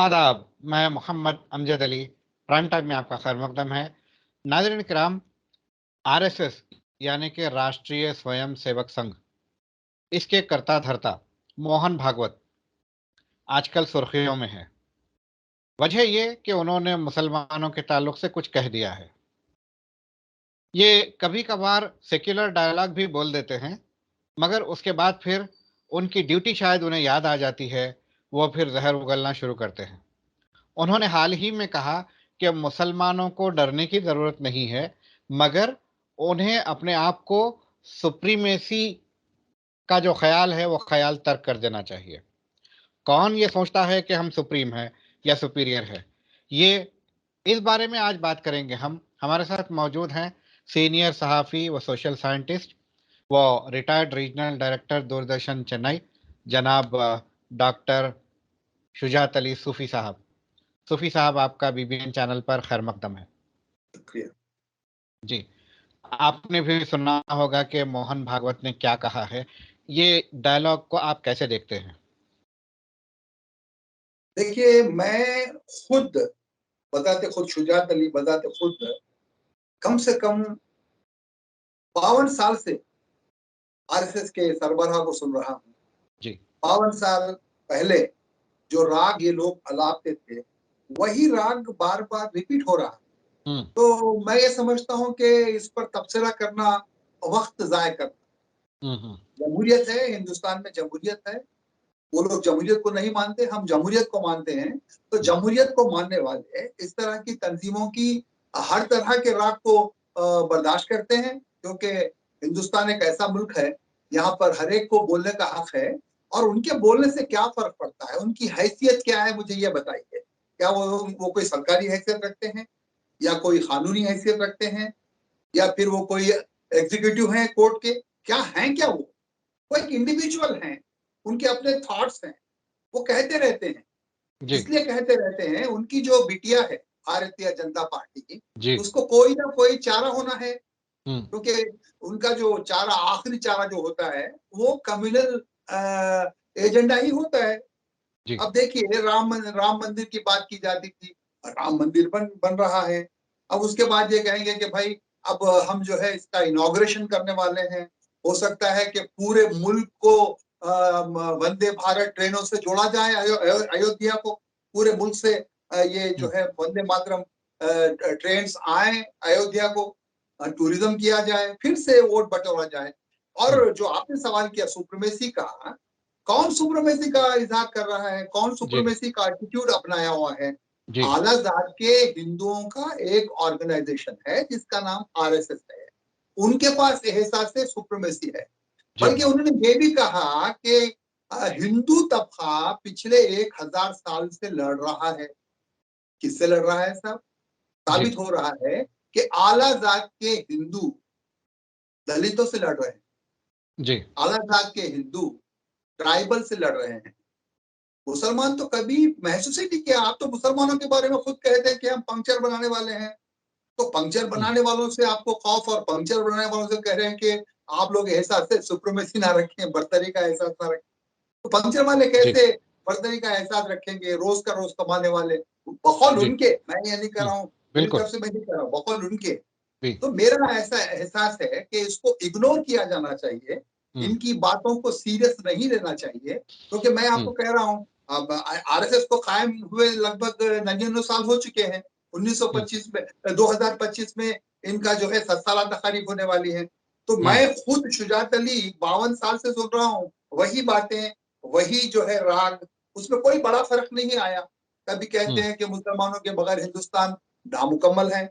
आदाब, मैं Mohammad Amjad Ali. Prime time में आपका खैर मकदम है। नाज़रीन किराम, आरएसएस यानी कि राष्ट्रीय स्वयं सेवक संघ, इसके कर्ता धर्ता मोहन भागवत आजकल सुर्खियों में है। वजह ये कि उन्होंने मुसलमानों के ताल्लुक से कुछ कह दिया है। ये कभी कभार सेक्युलर डायलॉग भी बोल देते हैं, मगर उसके बाद फिर उनकी ड्यूटी शायद उन्हें याद आ जाती है। वो फिर जहर उगलना शुरू करते हैं। उन्होंने हाल ही में कहा कि मुसलमानों को डरने की ज़रूरत नहीं है, मगर उन्हें अपने आप को सुप्रीमेसी का जो ख़्याल है, वो ख़्याल तर्क कर देना चाहिए। कौन ये सोचता है कि हम सुप्रीम हैं या सुपीरियर है? ये इस बारे में आज बात करेंगे हम। हमारे साथ मौजूद हैं सीनियर सहाफ़ी व सोशल साइंटिस्ट व retired regional director Doordarshan Chennai, जनाब डॉक्टर शुजात अली सूफ़ी साहब। सूफ़ी साहब, आपका बीबीएन चैनल पर खैर मकदम है। शुक्रिया। जी, आपने भी सुना होगा कि मोहन भागवत ने क्या कहा है। ये डायलॉग को आप कैसे देखते हैं? देखिए, मैं खुद बताते खुद शुजात अली बताते खुद कम से कम 52 साल से आरएसएस के सरबराह को सुन रहा हूँ। जी। 52 साल पहले जो राग ये लोग अलापते थे, वही राग बार-बार रिपीट हो रहा है। हुँ, तो मैं ये समझता हूँ कि इस पर तबसरा करना वक़्त ज़ाय करना। हुँ। जमहूरियत है, हिंदुस्तान में जमहूरियत है। वो लोग जमहूरियत को नहीं मानते, हम जमहूरियत को मानते हैं। तो जमहूरियत को मानने वाले इस तरह की तंजीमों की हर तरह के राग को बर्दाश्त करते हैं, क्योंकि हिंदुस्तान एक ऐसा मुल्क है, यहाँ पर हर एक को बोलने का हक है। और उनके बोलने से क्या फ़र्क पड़ता है? उनकी हैसियत क्या है, मुझे ये बताइए? क्या वो कोई सरकारी हैसियत रखते हैं या कोई कानूनी हैसियत रखते हैं या फिर वो कोई एग्जीक्यूटिव हैं कोर्ट के? क्या हैं क्या वो? वो एक इंडिविजुअल हैं, उनके अपने थॉट्स हैं, वो कहते रहते हैं। जी, इसलिए कहते रहते हैं, उनकी जो बिटिया है भारतीय जनता पार्टी की, जी। उसको कोई ना कोई चारा होना है, हुँ, क्योंकि उनका जो चारा आखिरी चारा जो होता है, वो कम्युनल एजेंडा ही होता है। जी, अब देखिए, राम मंदिर की बात की जाती थी, राम मंदिर बन रहा है। अब उसके बाद ये कहेंगे कि भाई अब हम जो है इसका इनॉग्रेशन करने वाले हैं। हो सकता है कि पूरे मुल्क को वंदे भारत ट्रेनों से जोड़ा जाए, अयोध्या को पूरे मुल्क से ये हुँ, जो है वंदे मातरम ट्रेन्स आए अयोध्या को, टूरिज्म किया जाए, फिर से वोट बटोरा जाए। हुँ। और जो आपने सवाल किया सुप्रीमेसी का, कौन सुप्रीमेसी का इज़हार कर रहा है? कौन जी, सुप्रीमेसी का एटीट्यूड अपनाया हुआ है? जी। आला ज़ात के हिंदुओं का एक ऑर्गेनाइजेशन है जिसका नाम आरएसएस है। उनके पास एहसास सुप्रीमेसी है। जी, बल्कि उन्होंने ये भी कहा कि हिंदू तबका पिछले 1000 साल से लड़ रहा है। किससे लड़ रहा है साहब? जी, साबित हो रहा है कि आला ज़ात के हिंदू दलितों से लड़ रहे हैं। जी। आला ज़ात के हिंदू ट्राइबल से लड़ रहे हैं। मुसलमान तो कभी महसूस ही नहीं किया। आप तो मुसलमानों के बारे में खुद कहते हैं कि हम पंक्चर बनाने वाले हैं। तो पंक्चर हुँ, बनाने वालों से आपको खौफ और पंक्चर बनाने वालों से कह रहे हैं कि आप लोग एहसास से सुप्रीमेसी ना रखें, बर्तरी का एहसास ना रखें। तो पंक्चर वाले जी, कैसे बर्तरी का एहसास रखेंगे? रोज़ का रोज़ कमाने वाले। बकौल जी। उनके, मैं ये नहीं कह हुँ, रहा हूँ, मेरी बिल्कुल। तरफ से मैं नहीं कह रहा हूँ, बकौल उनके। जी, तो मेरा ऐसा एहसास है कि इसको इग्नोर किया जाना चाहिए, हुँ, इनकी बातों को सीरियस नहीं लेना चाहिए, क्योंकि मैं हुँ, आपको कह रहा हूँ, अब आरएसएस को कायम हुए लगभग 99 साल हो चुके हैं। हुँ, 1925 में 2025 में इनका जो है 7 साल तकारीब होने वाली है। तो हुँ, मैं खुद शुजात अली 52 साल से सुन रहा हूँ, वही बातें, वही जो है राग, उसमें कोई बड़ा फ़र्क नहीं आया। कभी कहते हुँ, हैं कि मुसलमानों के बगैर हिंदुस्तान नामुकम्मल है।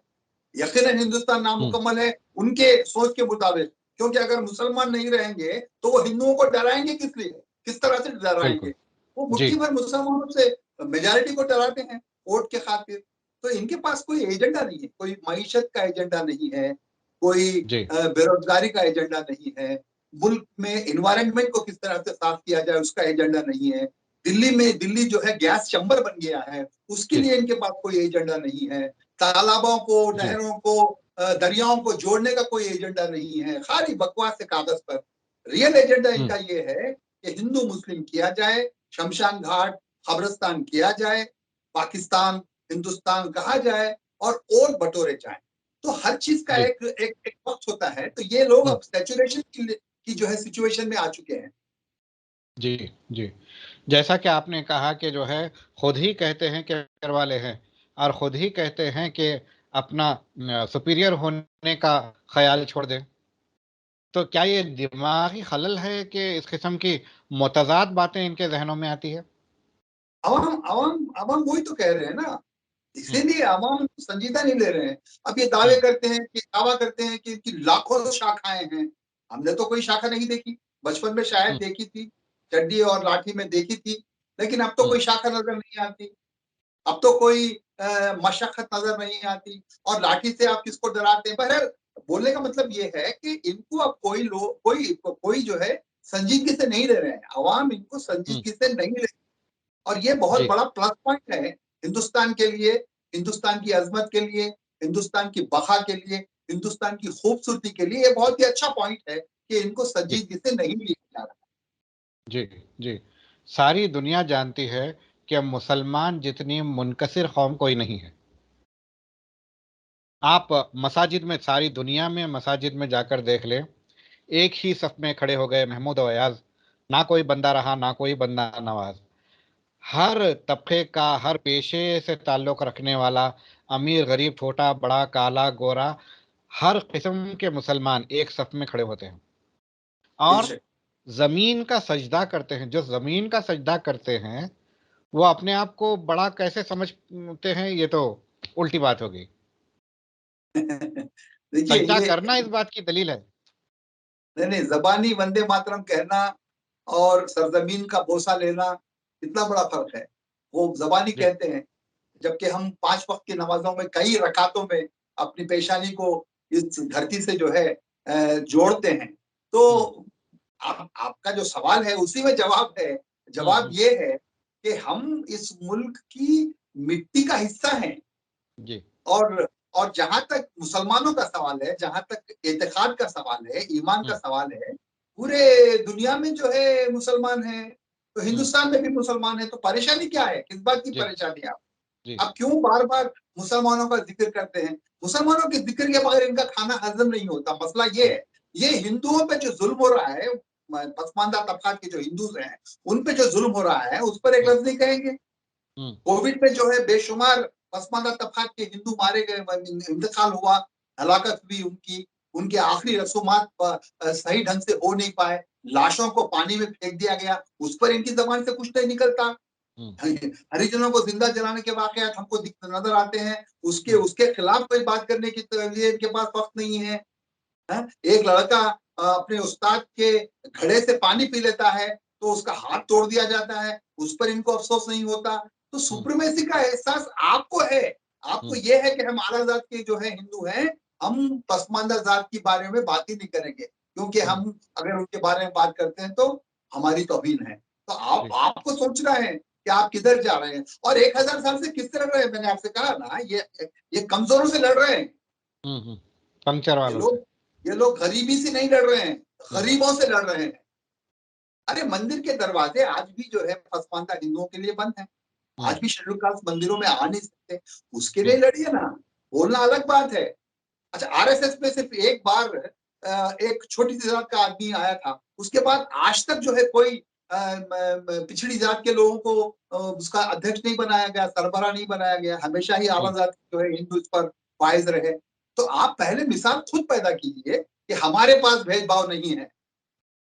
यकीनन हिंदुस्तान हुँ। नामुकम्मल है उनके सोच के मुताबिक, क्योंकि अगर मुसलमान नहीं रहेंगे तो वो हिंदुओं को डराएंगे किस लिए? किस तरह से डराएंगे? बिल्कुल। वो जी, मुट्ठी भर मुसलमानों से मेजॉरिटी को डराते हैं वोट के खातिर। तो इनके पास कोई एजेंडा नहीं है, कोई मईशत का एजेंडा नहीं है, कोई जी, बेरोजगारी का एजेंडा नहीं है, मुल्क में एनवायरनमेंट को किस तरह से साफ किया जाए उसका एजेंडा नहीं है। दिल्ली जो है गैस चैम्बर बन गया है, उसके जी, लिए इनके पास कोई एजेंडा नहीं है। तालाबों को, जी, नहरों को, दरियाओं को जोड़ने का कोई एजेंडा नहीं है, खाली बकवास है कागज पर। रियल एजेंडा हुँ, इनका ये है कि हिंदू मुस्लिम किया जाए, शमशान घाट, कब्रिस्तान किया जाए, पाकिस्तान, हिंदुस्तान कहा जाए और बटोरे जाए। तो हर चीज का जी। एक वक्त होता है। तो ये लोग हम्म, अब सैचुरेशन की जो है सिचुएशन में आ चुके हैं। जी। जी। जैसा कि आपने कहा कि जो है खुद ही कहते हैं कि घर वाले हैं और खुद ही कहते हैं कि अपना सुपीरियर होने का ख्याल छोड़ दें। तो क्या ये दिमागी खलल है कि इस किस्म की मुतज़ाद बातें इनके ज़हनों में आती है? अवाम अवाम अवाम वही तो कह रहे हैं ना, हुँ, इसीलिए अवाम संजीदा नहीं ले रहे हैं। अब ये हुँ, दावा करते हैं कि लाखों शाखाएँ हैं। हमने तो कोई शाखा नहीं देखी। बचपन में शायद हुँ, देखी थी, चड्डी और लाठी में देखी थी, लेकिन अब तो हुँ, कोई शाखा नज़र नहीं आती। अब तो कोई मशक्कत नज़र नहीं आती और लाठी से आप किसको डराते हैं। बहरहाल बोलने का मतलब ये है कि इनको अब कोई जो है संजीदगी से नहीं ले रहे हैं। अवाम इनको हुँ, संजीदगी से नहीं ले, और ये बहुत जी, बड़ा प्लस पॉइंट है हिंदुस्तान के लिए, हिंदुस्तान की अज़मत के लिए, हिंदुस्तान की बक़ा के लिए, हिंदुस्तान की खूबसूरती के लिए। ये बहुत ही अच्छा पॉइंट है कि इनको जी, संजीदगी से नहीं लिया जा रहा। जी, जी। सारी दुनिया जानती है कि अब मुसलमान जितनी मुनकसिर कौम कोई नहीं है। आप मसाजिद में सारी दुनिया में मसाजिद में जाकर देख लें, एक ही सफ में खड़े हो गए महमूद और अयाज़, ना कोई बंदा रहा, ना कोई बंदा नवाज़। हर तबके का, हर पेशे से ताल्लुक़ रखने वाला, अमीर, गरीब, छोटा, बड़ा, काला, गोरा, हर किस्म के मुसलमान एक सफ में खड़े होते हैं और बेशक। ज़मीन का सजदा करते हैं। जो ज़मीन का सजदा करते हैं, वो अपने आप को बड़ा कैसे समझते हैं, ये तो उल्टी बात हो गई। देखिए सजदा ये करना इस बात की दलील है। नहीं, ज़बानी वंदे मातरम कहना और सरज़मीन का बोसा लेना, कितना बड़ा फ़र्क है। वो ज़बानी जी, कहते हैं, जबकि हम 5 वक़्त की नमाज़ों में कई रकातों में अपनी पेशानी को इस धरती से जो है जोड़ते हैं। हुँ, तो आप आपका जो सवाल है उसी में जवाब है। हुँ, जवाब हुँ, ये है कि हम इस मुल्क की मिट्टी का हिस्सा हैं। जी, और जहाँ तक मुसलमानों का सवाल है, जहाँ तक एतिक़ाद का सवाल है, ईमान का हुँ, सवाल है, पूरे दुनिया में जो है मुसलमान हैं, तो हुँ, हिंदुस्तान में भी मुसलमान हैं, तो परेशानी क्या है? किस बात की जी, परेशानी है आप? जी, आप क्यों बार-बार मुसलमानों का ज़िक्र करते हैं? मुसलमानों के ज़िक्र के बगैर इनका खाना हज़म नहीं होता, मसला ये हुँ, है। ये हिंदुओं पे जो ज़ुल्म हो रहा है, पसमानदा तबक़ात के जो हिंदूज़ हैं, उन पे जो ज़ुल्म हो रहा है, उस पर एक हुँ, लफ़्ज़ नहीं कहेंगे। हुँ, कोविड में जो है बेशुमार पसमानदा तबक़ात के हिंदू मारे गए, इंतकाल हुआ, हलाकत हुई उनकी, उनके आखिरी रसूमात सही ढंग से हो नहीं पाए, लाशों को पानी में फेंक दिया गया, उस पर इनकी ज़बान से कुछ नहीं निकलता। हुँ, हरिजनों को जिंदा जलाने के वाकयात हमको नजर आते हैं, उसके हुँ, उसके खिलाफ कोई बात करने के लिए इनके पास वक्त नहीं है। एक लड़का अपने उस्ताद के घड़े से पानी पी लेता है तो उसका हाथ तोड़ दिया जाता है, उस पर इनको अफसोस नहीं होता। तो हुँ, सुप्रीमेसी का एहसास आपको है। आपको हुँ, ये है कि हम आला जात के जो है हिंदू हैं, हम पसमानदा जात के बारे में बात ही नहीं करेंगे, क्योंकि हुँ, हम अगर उनके बारे में बात करते हैं तो हमारी तौहीन है। तो आप जी, आपको सोचना है कि आप किधर जा रहे हैं और 1000 साल से किससे लड़ रहे हैं? मैंने आपसे कहा ना, ये कमजोरों से लड़ रहे हैं। हुँ, हुँ, पंक्चर ये वालों से। लोग ये लोग गरीबी से नहीं लड़ रहे हैं, हुँ, गरीबों से लड़ रहे हैं। अरे मंदिर के दरवाजे आज भी जो है पसमानदा हिंदुओं के लिए बंद हैं। हुँ, आज भी शेड्यूल कास्ट मंदिरों में आ नहीं सकते। उसके लिए हुँ, लड़िए ना, बोलना अलग बात है। अच्छा, आरएसएस में सिर्फ एक बार एक छोटी-सी जात का आदमी आया था। उसके बाद आज तक जो है कोई पिछड़ी जात के लोगों को उसका अध्यक्ष नहीं बनाया गया, सरबराह नहीं बनाया गया। हमेशा ही आला हुँ, जात जो है हिंदू इस पर फाइज़ रहे। तो आप पहले मिसाल खुद पैदा कीजिए कि हमारे पास भेदभाव नहीं है।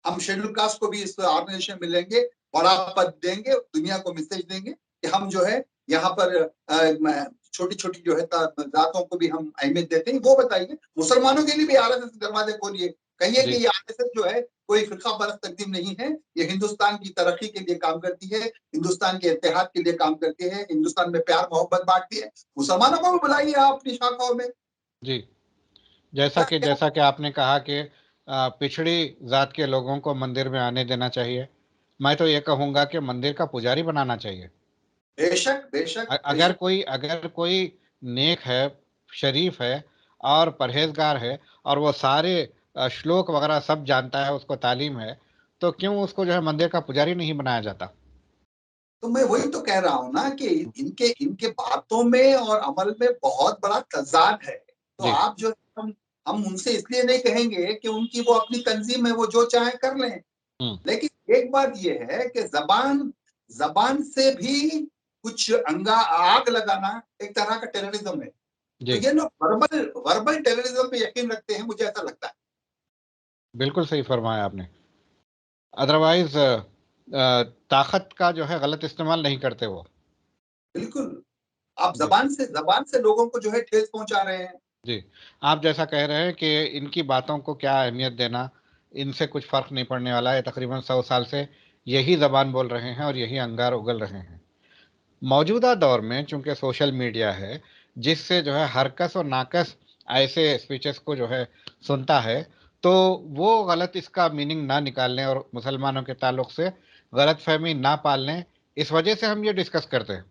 हम शेड्यूल कास्ट को भी इस ऑर्गेनाइजेशन में लेंगे, बड़ा पद देंगे, दुनिया को मैसेज देंगे कि हम जो है यहाँ पर छोटी-छोटी जो है जातों को भी हम अहमियत देते हैं। वो बताइए, मुसलमानों के लिए भी आरएसएस के दरवाजे खोलिए। कहिए कि जी, ये आरएसएस जो है कोई फ़िरका परस्त तंज़ीम नहीं है, ये हिंदुस्तान की तरक्की के लिए काम करती है, हिंदुस्तान के इत्तेहाद के लिए काम करती है, हिंदुस्तान में प्यार-मोहब्बत बाँटती है। मुसलमानों को भी बुलाइए आप अपनी शाखाओं में। जी। जैसा क्या कि क्या जैसा कि आपने कहा कि पिछड़ी ज़ात के लोगों को मंदिर में आने देना चाहिए। मैं तो ये कहूँगा कि मंदिर का पुजारी बनाना चाहिए। बेशक, बेशक, अगर बेशक। कोई नेक है, शरीफ है और परहेज़गार है और वो सारे श्लोक वग़ैरह सब जानता है, उसको तालीम है, तो क्यों उसको जो है मंदिर का पुजारी नहीं बनाया जाता? तो मैं वही तो कह रहा हूँ ना कि इनके इनके बातों में और अमल में बहुत बड़ा तजाद है। तो जी। आप जो हम उनसे इसलिए नहीं कहेंगे कि उनकी वो अपनी तंजीम है, वो जो चाहे कर लें। हम्म। लेकिन एक बात ये है कि जबान जबान से भी कुछ आग लगाना एक तरह का टेररिज्म है। तो जी, ये लोग वर्बल वर्बल टेररिज्म पे यकीन रखते हैं, मुझे ऐसा लगता है। बिल्कुल सही फरमाया आपने। अदरवाइज ताकत का जो है गलत इस्तेमाल नहीं करते वो। बिल्कुल, आप जी। जबान से लोगों को जो है ठेस पहुंचा रहे हैं। जी, आप जैसा कह रहे हैं कि इनकी बातों को क्या अहमियत देना, इनसे कुछ फ़र्क नहीं पड़ने वाला है, तकरीबन 100 साल से यही ज़बान बोल रहे हैं और यही अंगार उगल रहे हैं। मौजूदा दौर में चूँकि सोशल मीडिया है, जिससे जो है हर कस और नाकस ऐसे स्पीचेस को जो है सुनता है, तो वो गलत इसका मीनिंग ना निकाल लें और मुसलमानों के ताल्लुक से गलतफ़हमी ना पाल लें, इस वजह से हम ये डिस्कस करते हैं।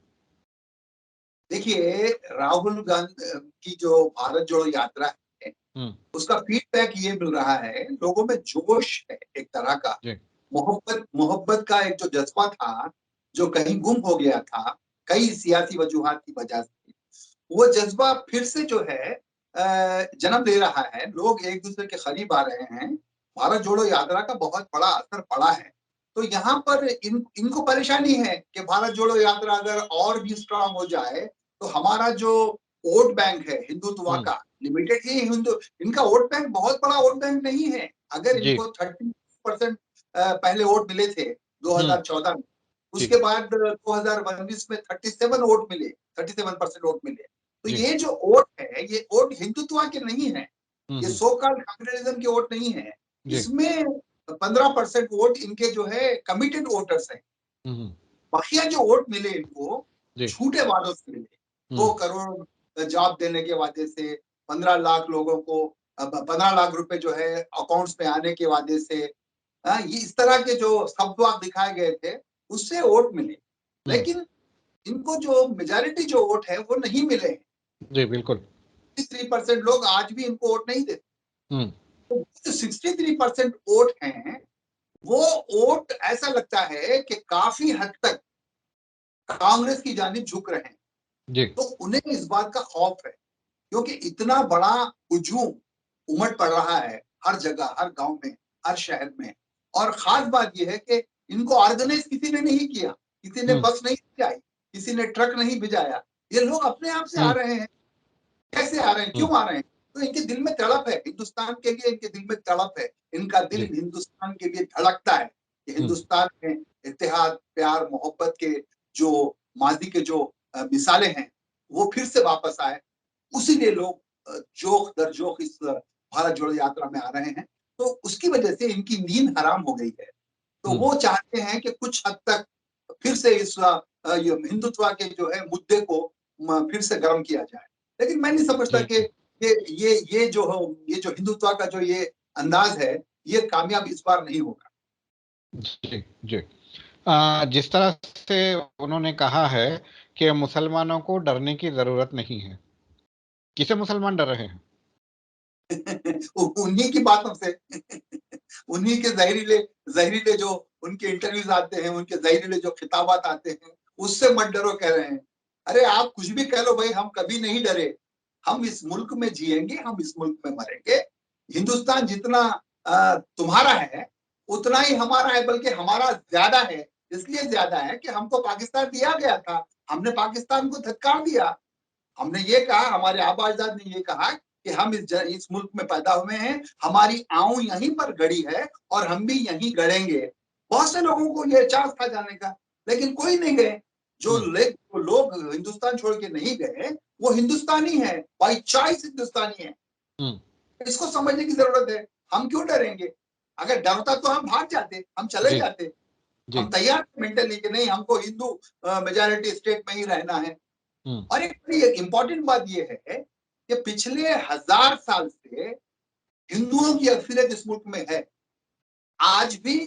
देखिए, राहुल गांधी की जो भारत जोड़ो यात्रा है, हुँ। उसका फीडबैक ये मिल रहा है, लोगों में जोश है एक तरह का। जी। मोहब्बत मोहब्बत का एक जो जज्बा था, जो कहीं गुम हो गया था, कई सियासी वजूहात की वजह से, वो जज्बा फिर से जो है जन्म ले रहा है। लोग एक दूसरे के करीब आ रहे हैं। भारत जोड़ो यात्रा का बहुत बड़ा असर पड़ा है। तो यहाँ पर इनको परेशानी है कि भारत जोड़ो यात्रा अगर और भी स्ट्रांग हो जाए, तो हमारा जो वोट बैंक है हिंदुत्व हुँ। का, लिमिटेड ही हिंदू, इनका वोट बैंक बहुत बड़ा वोट बैंक नहीं है। अगर जी। इनको 30% पहले वोट मिले थे हुँ। 2014 में, जी। उसके बाद 2019 में 37 वोट मिले, 37% वोट मिले। तो जी। ये जो वोट है, ये वोट हिंदुत्व के नहीं है, हुँ, ये हुँ। सो कॉल्ड कम्युनलिज्म के वोट नहीं है। जी। इसमें 15% वोट इनके जो है कमिटेड वोटर्स हैं। हुँ, हुँ। बाकिया जो वोट मिले इनको, जी। झूठे वादों से मिले। हुँ। 2 करोड़ जॉब देने के वादे से, 15 लाख लोगों को 15 लाख रुपए जो है अकाउंट्स में आने के वादे से, ये इस तरह के जो शब्द दिखाए गए थे, उससे वोट मिले। हुँ। लेकिन इनको जो मेजॉरिटी जो वोट है, वो नहीं मिले हैं। जी, बिल्कुल। 63% लोग आज भी इनको वोट नहीं देते। हुँ। तो 63% वोट हैं, वो वोट ऐसा लगता है कि काफी हद तक कांग्रेस की जानिब झुक रहे हैं। जी। तो उन्हें इस बात का खौफ है, क्योंकि इतना बड़ा हुजूम उमड़ पड़ रहा है हर जगह, हर गांव में, हर शहर में। और खास बात यह है कि इनको ऑर्गेनाइज किसी ने नहीं किया, किसी ने हुँ। बस नहीं भिजाई, किसी ने ट्रक नहीं भिजाया। ये लोग अपने आप से आ हुँ। रहे हैं। कैसे आ रहे हैं, हुँ। क्यों आ रहे हैं? तो इनके दिल में तड़प है, हिंदुस्तान के लिए इनके दिल में तड़प है। इनका दिल जी। हिंदुस्तान के लिए धड़कता है कि हुँ। हिंदुस्तान में इत्तेहाद, प्यार, मोहब्बत के जो माजी के जो मिसालें हैं, वो फिर से वापस आए। उसीलिए लोग जोख दर जोख इस भारत जोड़ो यात्रा में आ रहे हैं। तो उसकी वजह से इनकी नींद हराम हो गई है। तो हुँ। वो चाहते हैं कि कुछ हद तक फिर से इस ये हिंदुत्व के जो है मुद्दे को फिर से गर्म किया जाए। लेकिन मैं नहीं समझता जी, कि जी। ये जो हिंदुत्व का जो ये अंदाज है, ये कामयाब इस बार नहीं होगा। जी, जी। जिस तरह से उन्होंने कहा है कि मुसलमानों को डरने की ज़रूरत नहीं है। किसे मुसलमान डर रहे हैं? उन्हीं की बातों से उन्हीं के जहरीले जहरीले जो उनके इंटरव्यूज आते हैं, उनके जहरीले जो खिताबात आते हैं, उससे मत डरो कह रहे हैं। अरे आप कुछ भी कह लो भाई, हम कभी नहीं डरे। हम इस मुल्क में जिएंगे, हम इस मुल्क में मरेंगे। हिंदुस्तान जितना तुम्हारा है, उतना ही हमारा है, बल्कि हमारा ज्यादा है। इसलिए ज्यादा है कि हमको पाकिस्तान दिया गया था, हमने पाकिस्तान को धक्का दिया। हमने ये कहा, हमारे आबा अजदाद ने ये कहा कि हम इस मुल्क में पैदा हुए हैं, हमारी आऊं यहीं पर गड़ी है और हम भी यहीं गड़ेंगे। बहुत से लोगों को ये चांस था जाने का, लेकिन कोई नहीं गए। हुँ। जो लोग हिंदुस्तान छोड़ के नहीं गए, वो हिंदुस्तानी है, बाई चॉइस हिंदुस्तानी है। हुँ। इसको समझने की जरूरत है। हम क्यों डरेंगे? अगर डर होता तो हम भाग जाते, हम चले जी, जाते। जी। हम तैयार मेंटली कि नहीं, हमको हिंदू मेजॉरिटी स्टेट में ही रहना है। हुँ। और एक बड़ी इम्पोर्टेंट बात यह है कि पिछले 1000 साल से हिंदुओं की अक्सरियत इस मुल्क में है। आज भी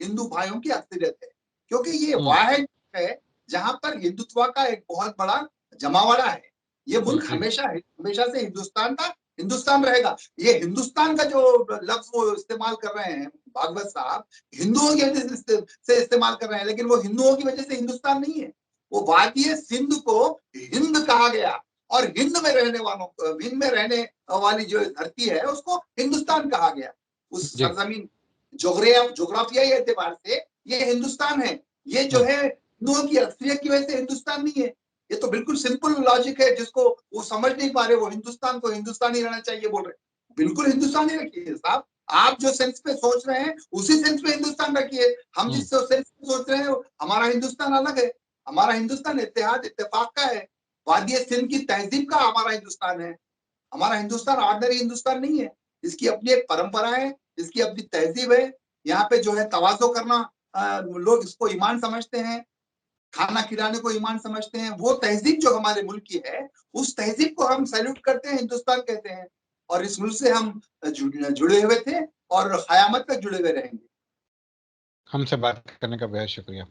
हिंदू भाइयों की अक्सरियत है, क्योंकि ये हुँ। वाहिद है जहां पर हिंदुत्व का एक बहुत बड़ा जमावड़ा है। ये मुल्क जी। हमेशा से हिंदुस्तान था, हिंदुस्तान रहेगा। ये हिंदुस्तान का जो लफ्ज वो इस्तेमाल कर रहे हैं भागवत साहब, हिंदुओं की वजह से इस्तेमाल कर रहे हैं, लेकिन वो हिंदुओं की वजह से हिंदुस्तान नहीं है। वो वादिये सिंध को हिंद कहा गया, और हिंद में रहने वाली जो धरती है उसको हिंदुस्तान कहा गया। उस जी। सरजमीन जोग्राफियाई एतबार से ये हिंदुस्तान है। ये जो है हिंदुओं की अक्सरियत की वजह से हिंदुस्तान नहीं है। ये तो बिल्कुल सिंपल लॉजिक है, जिसको वो समझ नहीं पा रहे। वो हिंदुस्तान को हिंदुस्तानी रहना चाहिए बोल रहे, बिल्कुल हिंदुस्तानी रखिए साहब। आप जो सेंस पे सोच रहे हैं उसी सेंस पे हिंदुस्तान रखिए। हम जिस सेंस पे सोच रहे हैं हमारा हिंदुस्तान अलग है। हमारा हिंदुस्तान इत्तेहाद इत्तेफाक का है, वादिये सिंध की तहजीब का हमारा हिंदुस्तान है। हमारा हिंदुस्तान ऑर्डिनरी हिंदुस्तान नहीं है। इसकी अपनी एक परंपरा है, इसकी अपनी तहजीब है। यहाँ पे जो है तवाज़ो करना, लोग इसको ईमान समझते हैं, खाना खिलाने को ईमान समझते हैं। वो तहजीब जो हमारे मुल्क की है, उस तहजीब को हम सैल्यूट करते हैं, हिंदुस्तान कहते हैं। और इस मुल्क से हम जुड़े हुए थे और क़यामत तक जुड़े हुए रहेंगे। हमसे बात करने का बेहद शुक्रिया।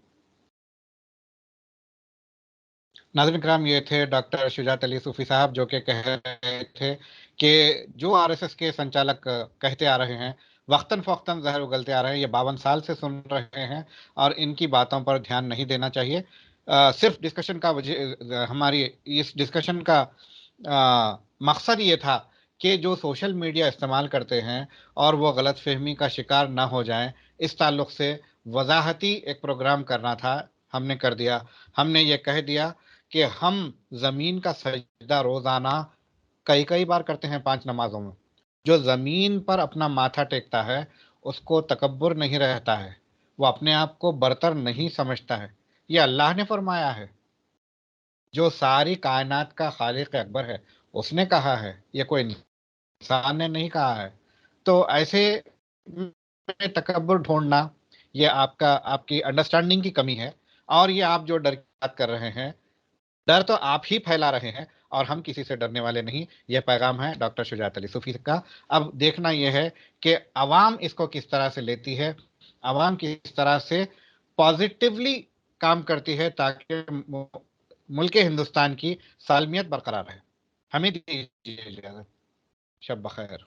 नाज़रीन किराम, ये थे डॉक्टर शुजात अली सूफ़ी साहब, जो कि कह रहे थे कि जो आरएसएस के संचालक कहते आ रहे हैं, वक्तन-फ़ौक्तन ज़हर उगलते आ रहे हैं, ये 52 साल से सुन रहे हैं और इनकी बातों पर ध्यान नहीं देना चाहिए। सिर्फ़ डिस्कशन का हमारी इस डिस्कशन का मकसद ये था कि जो सोशल मीडिया इस्तेमाल करते हैं और वो गलतफ़हमी का शिकार ना हो जाएँ, इस ताल्लुक से वज़ाहती एक प्रोग्राम करना था, हमने कर दिया। हमने ये कह दिया कि हम ज़मीन का सजदा रोज़ाना कई-कई बार करते हैं 5 नमाज़ों में। जो ज़मीन पर अपना माथा टेकता है, उसको तकब्बुर नहीं रहता है, वो अपने आप को बरतर नहीं समझता है। ये अल्लाह ने फ़रमाया है, जो सारी कायनात का खालिक अकबर है, उसने कहा है, ये कोई इंसान ने नहीं कहा है। तो ऐसे में तकब्बुर ढूँढना, ये आपकी अंडरस्टैंडिंग की कमी है और ये आप जो डर की बात कर रहे हैं, डर तो आप ही फैला रहे हैं और हम किसी से डरने वाले नहीं। यह पैगाम है डॉक्टर शुजात अली सूफ़ी का। अब देखना यह है कि अवाम इसको किस तरह से लेती है, अवाम किस तरह से पॉज़िटिवली काम करती है, ताकि मुल्क हिंदुस्तान की सालमियत बरकरार रहे। हमें दीजिए इजाज़त। शब बख़ैर।